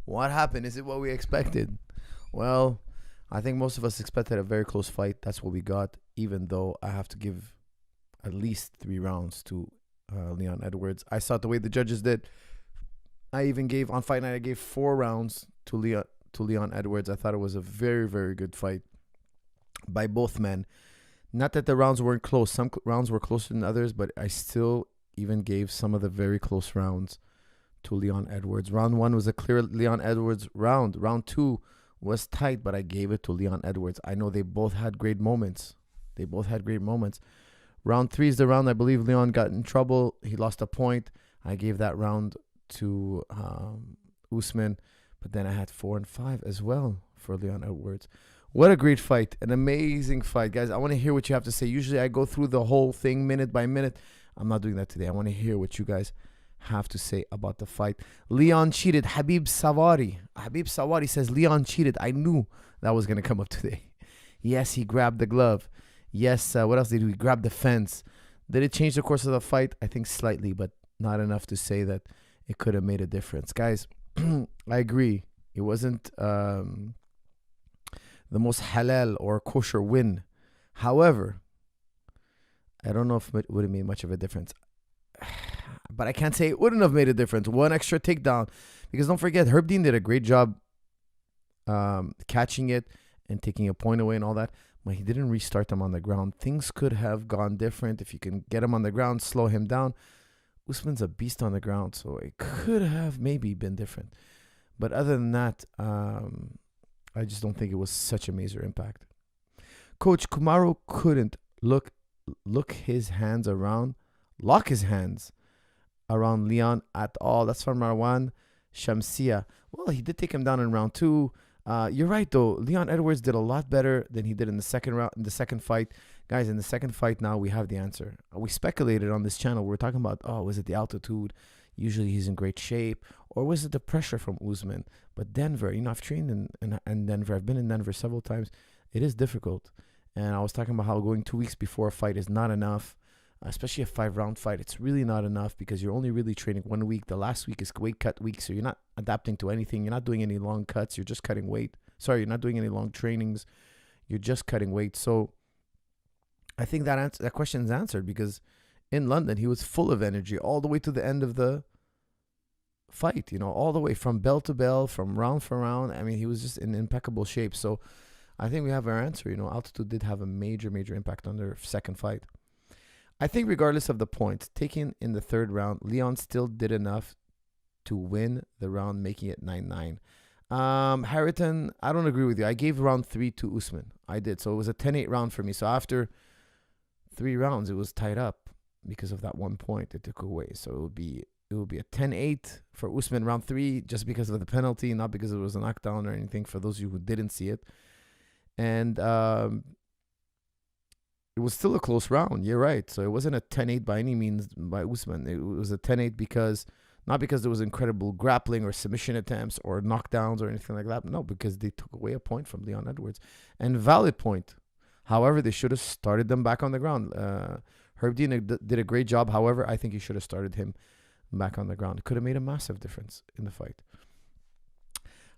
What happened? Is it what we expected? Well, I think most of us expected a very close fight. That's what we got, even though I have to give at least 3 rounds to Leon Edwards. I saw the way the judges did. I even gave, on fight night, I gave 4 rounds to Leon Edwards. I thought it was a very, very good fight by both men. Not that the rounds weren't close. Some rounds were closer than others, but I still even gave some of the very close rounds to Leon Edwards. Round 1 was a clear Leon Edwards round. Round 2 was tight, but I gave it to Leon Edwards. I know they both had great moments. Round 3 is the round I believe Leon got in trouble. He lost a point. I gave that round to Usman, but then I had 4 and 5 as well for Leon Edwards. What a great fight. An amazing fight. Guys, I want to hear what you have to say. Usually I go through the whole thing minute by minute. I'm not doing that today. I want to hear what you guys have to say about the fight. Leon cheated. Habib Sawari says Leon cheated. I knew that was going to come up today. Yes, he grabbed the glove. Yes, what else did he grab? The fence. Did it change the course of the fight? I think slightly, but not enough to say that it could have made a difference. Guys, I agree. It wasn't the most halal or kosher win. However, I don't know if it would have made much of a difference. But I can't say it wouldn't have made a difference. 1 extra takedown. Because don't forget, Herb Dean did a great job catching it and taking a point away and all that. But he didn't restart them on the ground. Things could have gone different if you can get him on the ground, slow him down. Usman's a beast on the ground, so it could have maybe been different. But other than that, I just don't think it was such a major impact. Coach Kamaru couldn't lock his hands around Leon at all. That's from Marwan Shamsia. Well, he did take him down in round 2. You're right though. Leon Edwards did a lot better than he did in the second round, in the second fight. Guys, in the second fight now we have the answer. We speculated on this channel. We're talking about, was it the altitude? Usually he's in great shape. Or was it the pressure from Usman? But Denver, I've trained in Denver. I've been in Denver several times. It is difficult. And I was talking about how going 2 weeks before a fight is not enough, especially a 5-round fight. It's really not enough because you're only really training 1 week. The last week is weight cut week, so you're not adapting to anything. You're not doing any long cuts. You're just cutting weight. Sorry, you're not doing any long trainings. You're just cutting weight. So I think that question is answered because in London, he was full of energy all the way to the end of the fight, all the way from bell to bell, from round for round. I mean, he was just in impeccable shape. So I think we have our answer. Altitude did have a major, major impact on their second fight. I think regardless of the points taken in the third round, Leon still did enough to win the round, making it 9-9. Harrington, I don't agree with you. I gave round 3 to Usman. I did. So it was a 10-8 round for me. So after 3 rounds, it was tied up because of that 1 point it took away. So it would be a 10-8 for Usman round 3 just because of the penalty, not because it was a knockdown or anything, for those of you who didn't see it. And it was still a close round. You're right. So it wasn't a 10-8 by any means by Usman. It was a 10-8 not because there was incredible grappling or submission attempts or knockdowns or anything like that. No, because they took away a point from Leon Edwards. And valid point. However, they should have started them back on the ground. Herb Dean did a great job. However, I think you should have started him back on the ground. It could have made a massive difference in the fight.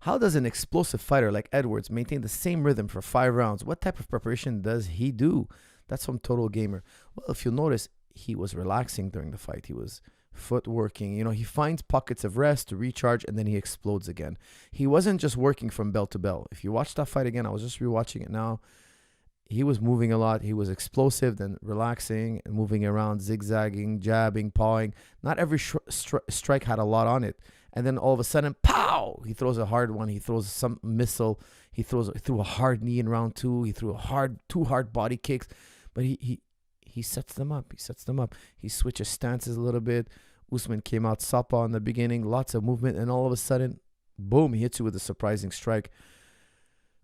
How does an explosive fighter like Edwards maintain the same rhythm for 5 rounds? What type of preparation does he do? That's from Total Gamer. Well, if you'll notice, he was relaxing during the fight. He was footworking. He finds pockets of rest to recharge, and then he explodes again. He wasn't just working from bell to bell. If you watch that fight again, I was just rewatching it now. He was moving a lot. He was explosive, then relaxing and moving around, zigzagging, jabbing, pawing. Not every strike had a lot on it. And then all of a sudden, pow! He throws a hard one. He throws some missile. He threw a hard knee in round 2. He threw two hard body kicks. But he sets them up. He switches stances a little bit. Usman came out southpaw in the beginning. Lots of movement. And all of a sudden, boom, he hits you with a surprising strike.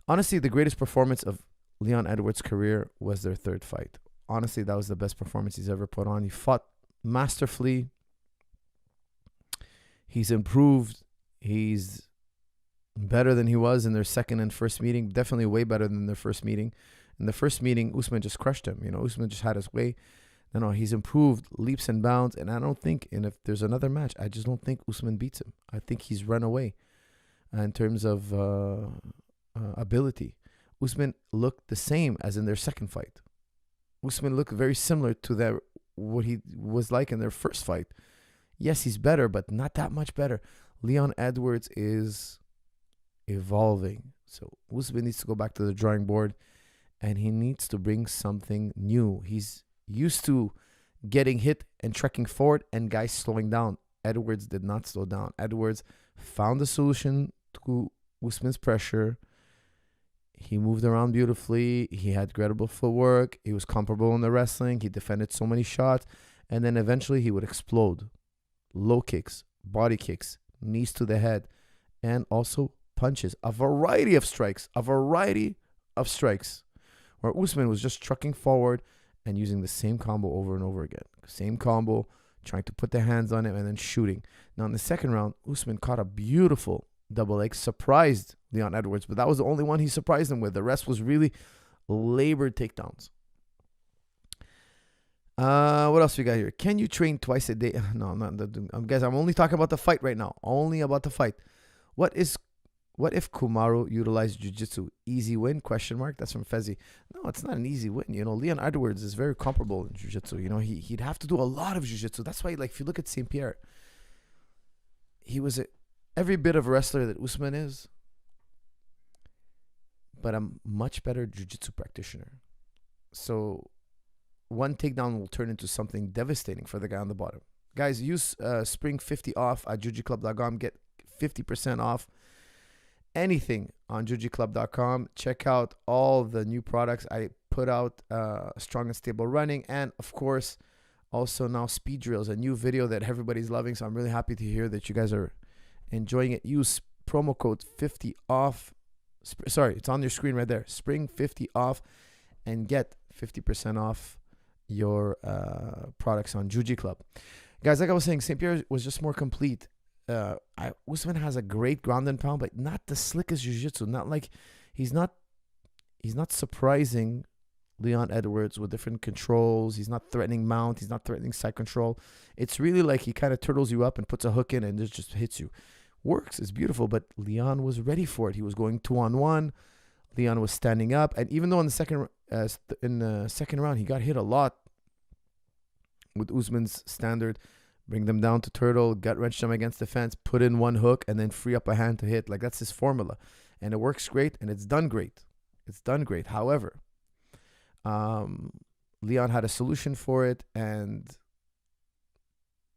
Honestly, the greatest performance of Leon Edwards' career was their third fight. Honestly, that was the best performance he's ever put on. He fought masterfully. He's improved. He's better than he was in their second and first meeting. Definitely way better than their first meeting. In the first meeting, Usman just crushed him. Usman just had his way. No, he's improved leaps and bounds. And I don't think, and if there's another match, I just don't think Usman beats him. I think he's run away. in terms of ability. Usman looked the same as in their second fight. Usman looked very similar to what he was like in their first fight. Yes, he's better, but not that much better. Leon Edwards is evolving. So Usman needs to go back to the drawing board, and he needs to bring something new. He's used to getting hit and trekking forward and guys slowing down. Edwards did not slow down. Edwards found the solution to Usman's pressure. He moved around beautifully. He had credible footwork. He was comparable in the wrestling. He defended so many shots. And then eventually he would explode. Low kicks, body kicks, knees to the head, and also punches. A variety of strikes. Where Usman was just trucking forward and using the same combo over and over again. Same combo, trying to put the hands on him and then shooting. Now in the second round, Usman caught a beautiful double leg, surprised Leon Edwards, but that was the only one he surprised him with. The rest was really labored takedowns. What else we got here? Can you train twice a day? No, I'm not. Guys, I'm only talking about the fight right now. Only about the fight. What if Kamaru utilized jiu-jitsu? Easy win? Question mark. That's from Fezzi. No, it's not an easy win. Leon Edwards is very comparable in jiu-jitsu. He'd have to do a lot of jiu-jitsu. That's why, if you look at St. Pierre, he was every bit of a wrestler that Usman is, but a much better jiu-jitsu practitioner. So one takedown will turn into something devastating for the guy on the bottom. Guys, use Spring 50 off at jujiclub.com. Get 50% off anything on jujiclub.com. Check out all the new products I put out, Strong and Stable Running, and of course also now Speed Drills, a new video that everybody's loving. So I'm really happy to hear that you guys are enjoying it. Use promo code 50 off. Sorry, it's on your screen right there. Spring 50 off, and get 50% off your products on Juji Club. Guys, like I was saying, St. Pierre was just more complete. Usman has a great ground and pound, but not the slickest jiu-jitsu. Not like he's not surprising Leon Edwards with different controls. He's not threatening mount. He's not threatening side control. It's really like he kind of turtles you up and puts a hook in and just hits you. Works. It's beautiful, but Leon was ready for it. He was going 2-on-1. Leon was standing up, and even though in the second round he got hit a lot with Usman's standard, bring them down to turtle, gut wrench them against the fence, put in one hook, and then free up a hand to hit. That's his formula, and it works great, and it's done great. However, Leon had a solution for it, and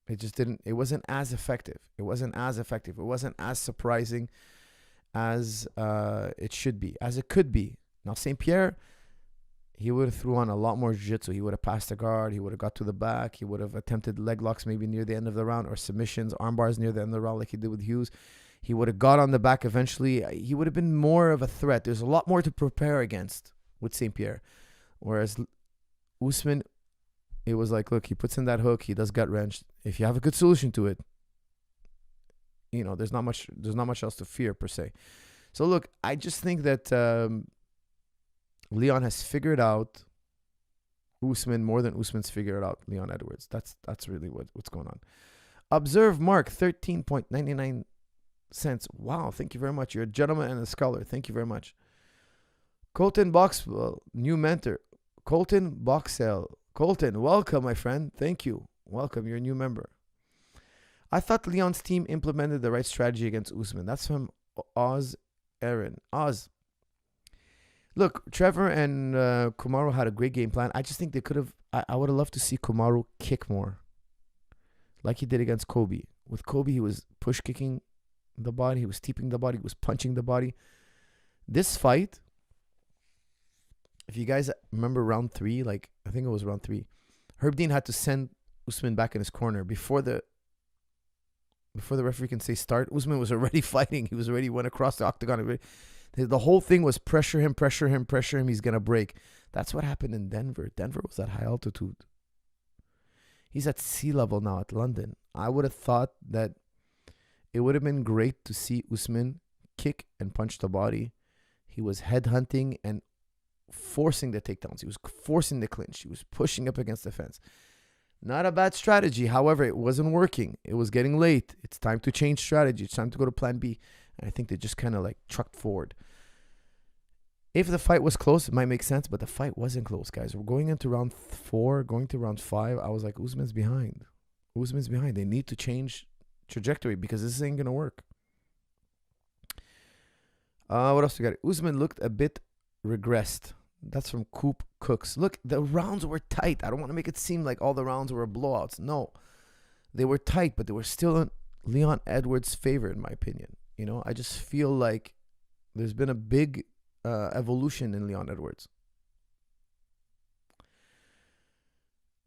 it wasn't as effective. It wasn't as surprising as it should be, as it could be. Now, St. Pierre, he would have threw on a lot more jiu-jitsu. He would have passed the guard. He would have got to the back. He would have attempted leg locks maybe near the end of the round, or submissions, arm bars near the end of the round like he did with Hughes. He would have got on the back eventually. He would have been more of a threat. There's a lot more to prepare against with St. Pierre. Whereas Usman, it was like, look, he puts in that hook. He does gut wrench. If you have a good solution to it, there's not much else to fear per se. So look, I just think that Leon has figured out Usman more than Usman's figured out Leon Edwards. That's really what's going on. Observe Mark, 13.99 cents. Wow, thank you very much. You're a gentleman and a scholar. Thank you very much. Colton Boxwell, new mentor. Colton Boxell. Colton, welcome, my friend. Thank you. Welcome. You're a new member. I thought Leon's team implemented the right strategy against Usman. That's from Oz Aaron. Oz. Look, Trevor and Kamaru had a great game plan. I just think they could have. I would have loved to see Kamaru kick more, like he did against Kobe. With Kobe, he was push kicking the body. He was steeping the body. He was punching the body. This fight, if you guys remember round 3, I think it was round 3, Herb Dean had to send Usman back in his corner before the referee can say start. Usman was already fighting. He went across the octagon. The whole thing was pressure him. He's going to break. That's what happened in Denver. Denver was at high altitude. He's at sea level now at London. I would have thought that it would have been great to see Usman kick and punch the body. He was headhunting and forcing the takedowns. He was forcing the clinch. He was pushing up against the fence. Not a bad strategy. However, it wasn't working. It was getting late. It's time to change strategy. It's time to go to plan B. And I think they just kind of like trucked forward. If the fight was close, it might make sense, but the fight wasn't close, guys. We're going into round 4, going to round 5. I was like, Usman's behind. Usman's behind. They need to change trajectory because this ain't going to work. What else we got? Usman looked a bit regressed. That's from Coop Cooks. Look, the rounds were tight. I don't want to make it seem like all the rounds were blowouts. No, they were tight, but they were still in Leon Edwards' favor, in my opinion. You know, I just feel like there's been a big evolution in Leon Edwards.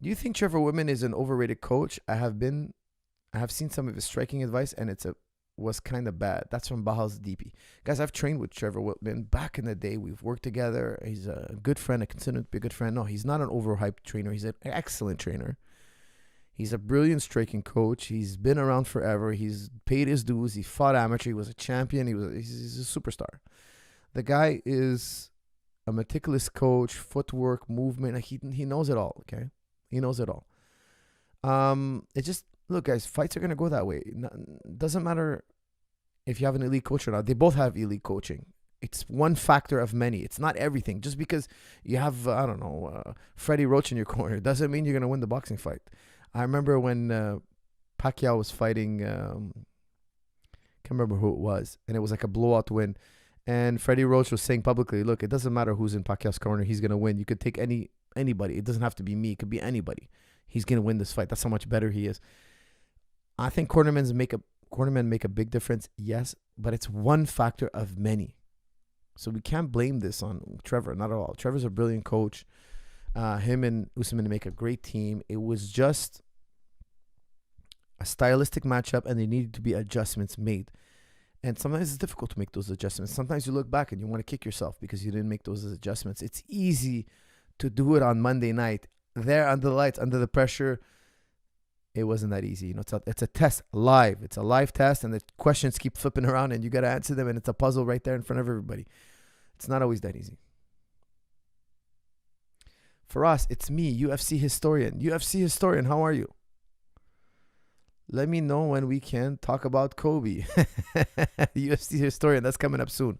Do you think Trevor Whitman is an overrated coach? I have seen some of his striking advice, and was kind of bad. That's from Bahals DP. Guys, I've trained with Trevor Whitman back in the day. We've worked together. He's a good friend. I consider him to be a good friend. No, he's not an overhyped trainer. He's an excellent trainer. He's a brilliant striking coach. He's been around forever. He's paid his dues. He fought amateur. He was a champion. He's a superstar. The guy is a meticulous coach, footwork, movement. He knows it all, okay? He knows it all. It just, look, guys, fights are going to go that way. Doesn't matter if you have an elite coach or not. They both have elite coaching. It's one factor of many. It's not everything. Just because you have, Freddie Roach in your corner doesn't mean you're going to win the boxing fight. I remember when Pacquiao was fighting, can't remember who it was, and it was like a blowout win. And Freddie Roach was saying publicly, look, it doesn't matter who's in Pacquiao's corner. He's going to win. You could take anybody. It doesn't have to be me. It could be anybody. He's going to win this fight. That's how much better he is. I think cornermen make a big difference, yes, but it's one factor of many. So we can't blame this on Trevor, not at all. Trevor's a brilliant coach. Him and Usman make a great team. It was just a stylistic matchup, and there needed to be adjustments made. And sometimes it's difficult to make those adjustments. Sometimes you look back and you want to kick yourself because you didn't make those adjustments. It's easy to do it on Monday night. There under the lights, under the pressure, it wasn't that easy. You know, it's a test live. It's a live test, and the questions keep flipping around, and you got to answer them, and it's a puzzle right there in front of everybody. It's not always that easy. For us, it's me, UFC historian. UFC historian, how are you? Let me know when we can talk about Kobe. UFC historian, that's coming up soon.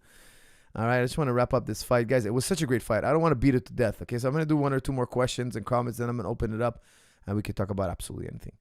All right, I just want to wrap up this fight. Guys, it was such a great fight. I don't want to beat it to death, okay? So I'm going to do 1 or 2 more questions and comments, then I'm going to open it up, and we can talk about absolutely anything.